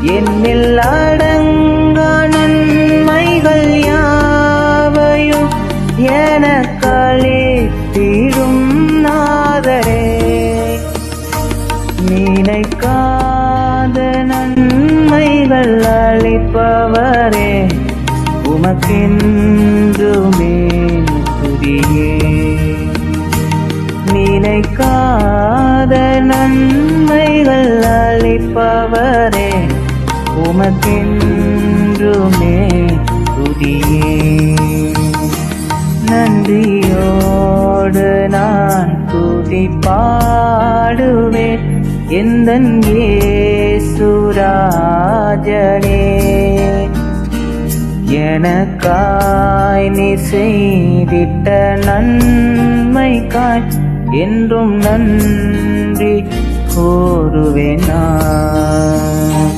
என்னில் அடங்கா நன்மைகள் யாவையும் எனக்களித்திடும் நாதரே. நினைக்காத நன்மைகள் அளிப்பவரே, உமக்கென்றுமே துதியே. நினைக்காத நன்மைகள் அளிப்பவரே, உமக்கென்றுமே துதியே. நன்றியோடு நான் துதி பாடுவேன் எந்தன் இயேசுராஜனே. எனக்காய் நீ செய்திட்ட நன்மைக்காய் என்றும் நன்றி கூறுவேன் நான்.